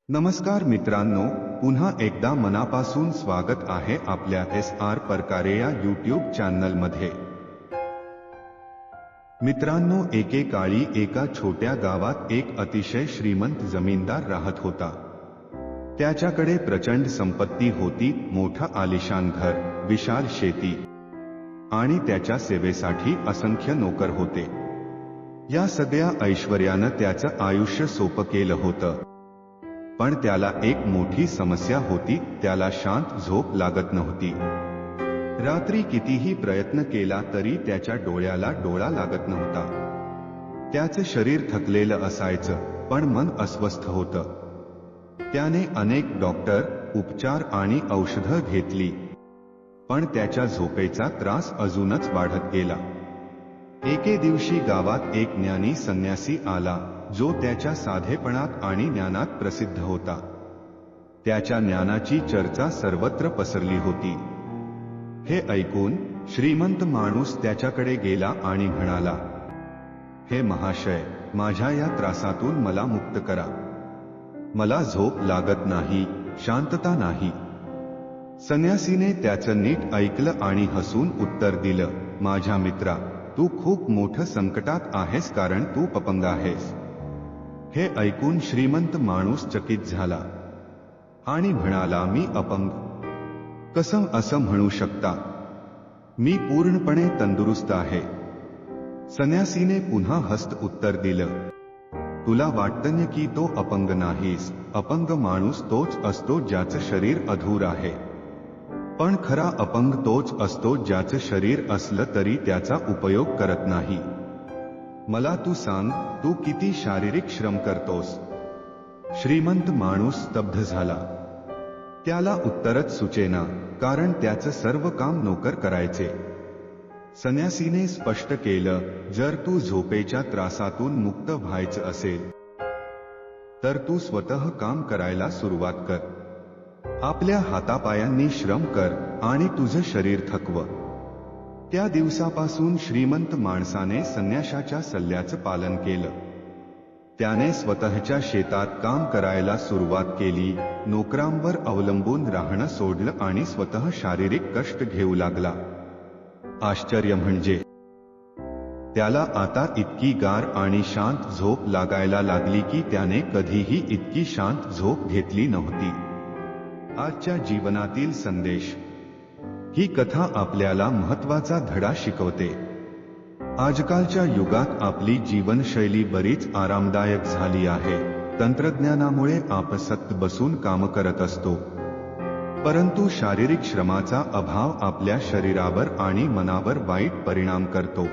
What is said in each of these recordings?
नमस्कार मित्रांनो, पुन्हा एकदा मनापासून स्वागत आहे आपल्या SR परकारे या YouTube चॅनलमध्ये। मित्रांनो, एकेकाळी एका छोट्या गावात एक अतिशय श्रीमंत जमीनदार राहत होता। त्याच्याकडे प्रचंड संपत्ती होती, मोठं आलिशान घर, विशाल शेती आणि त्याच्या सेवेसाठी असंख्य नोकर होते। या सगळ्या ऐश्वर्यानं त्याचं आयुष्य सोपं केलं होतं। पण त्याला एक मोठी समस्या होती, त्याला शांत झोप लागत नव्हती। रात्री कितीही प्रयत्न केला तरी त्याच्या डोळ्याला डोळा लागत नव्हता। त्याचं शरीर थकलेलं असायचं, पण मन अस्वस्थ होतं। त्याने अनेक डॉक्टर, उपचार आणि औषधं घेतली, पण त्याच्या झोपेचा त्रास अजूनच वाढत गेला। एके दिवशी गावात एक ज्ञानी संन्यासी आला, जो त्याच्या साधेपणात आणि ज्ञानात प्रसिद्ध होता। त्याच्या ज्ञानाची चर्चा सर्वत्र पसरली होती। हे ऐकून श्रीमंत माणूस त्याच्याकडे गेला आणि म्हणाला, हे महाशय, माझ्या या त्रासातून मला मुक्त करा। मला झोप लागत नाही, शांतता नाही। संन्यासीने त्याचं नीट ऐकलं आणि हसून उत्तर दिलं, माझ्या मित्रा, तू खूप मोठं संकटात आहेस, कारण तू अपंग आहेस। हे ऐकून श्रीमंत माणूस चकित झाला आणि म्हणाला, मी अपंग? कसं असं म्हणू शकता? मी पूर्णपणे तंदुरुस्त आहे। संन्यासीने पुन्हा हसत उत्तर दिलं, तुला वाटतं की तो अपंग नाहीस। अपंग माणूस तोच असतो ज्याचं शरीर अधूर आहे, पण खरा अपंग तोच असतो ज्याचं शरीर असलं तरी त्याचा उपयोग करत नाही। मला तू सांग, तू किती शारीरिक श्रम करतोस? श्रीमंत माणूस स्तब्ध झाला। त्याला उत्तरच सुचेना, कारण त्याचं सर्व काम नोकर करायचे। संन्यासीने स्पष्ट केलं, जर तू झोपेच्या त्रासातून मुक्त व्हायचं असेल तर तू स्वतः काम करायला सुरुवात कर। आपल्या हातापायांनी श्रम कर आणि तुझं शरीर थकव। त्या दिवसापासून श्रीमंत माणसाने संन्याशाच्या सल्ल्याचं पालन केलं। त्याने स्वतःच्या शेतात काम करायला सुरुवात केली, नोकरांवर अवलंबून राहणं सोडलं आणि स्वतः शारीरिक कष्ट घेऊ लागला। आश्चर्य म्हणजे त्याला आता इतकी गार आणि शांत झोप लागायला लागली की त्याने कधीही इतकी शांत झोप घेतली नव्हती। आजच्या जीवनातील संदेश। ही कथा आपल्याला महत्त्वाचा धडा शिकवते। आजकालच्या युगात आपली जीवनशैली बरीच आरामदायक झाली आहे। तंत्रज्ञानामुळे आपण सतत बसून काम करत असतो, परंतु शारीरिक श्रमाचा अभाव आपल्या शरीरावर आणि मनावर वाईट परिणाम करतो।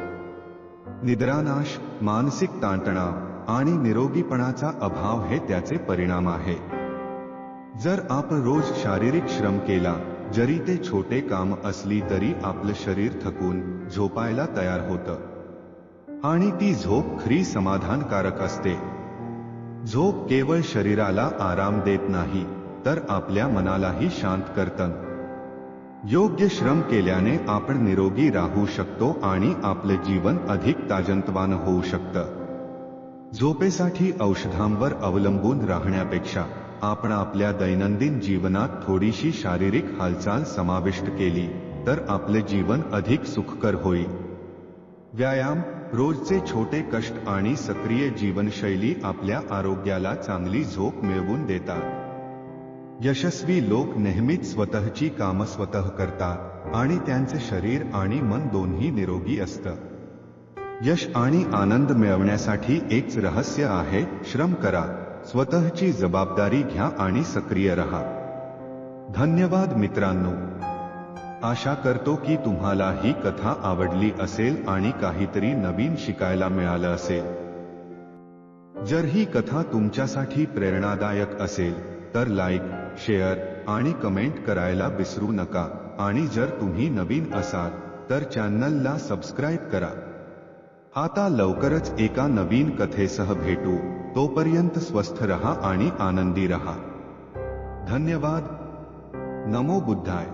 निद्रानाश, मानसिक ताणतणाव आणि निरोगीपणाचा अभाव हे त्याचे परिणाम आहे। जर आपण रोज शारीरिक श्रम केला, जरी ते छोटे काम असली तरी आपलं शरीर थकून झोपायला तयार होतं आणि ती झोप खरी समाधानकारक असते। झोप केवळ शरीराला आराम देत नाही, तर आपल्या मनालाही शांत करतं। योग्य श्रम केल्याने आपण निरोगी राहू शकतो आणि आपलं जीवन अधिक ताजतवानं होऊ शकतं। झोपेसाठी औषधांवर अवलंबून राहण्यापेक्षा आपण आपल्या दैनंदिन जीवनात थोडीशी शारीरिक हालचाल समाविष्ट केली तर आपले जीवन अधिक सुखकर होईल। व्यायाम, रोजचे छोटे कष्ट आणि सक्रिय जीवनशैली आपल्या आरोग्याला चांगली झोप मिळवून देतात। यशस्वी लोक नेहमीच स्वतःची कामं स्वतः करतात आणि त्यांचे शरीर आणि मन दोन्ही निरोगी असतं। यश आणि आनंद मिळवण्यासाठी एकच रहस्य आहे, श्रम करा, स्वतःची जबाबदारी घ्या आणि सक्रिय रहा। धन्यवाद मित्रांनो। आशा करतो की तुम्हाला ही कथा आवडली असेल आणि काहीतरी नवीन शिकायला मिळालं असेल। जर ही कथा तुमच्यासाठी प्रेरणादायक असेल तर लाईक, शेअर आणि कमेंट करायला विसरू नका आणि जर तुम्ही नवीन असाल तर चॅनलला सबस्क्राईब करा। आता लवकरच एका नवीन कथेसह भेटू, तोपर्यंत स्वस्थ रहा आणि आनंदी रहा। धन्यवाद। नमो बुद्धाय।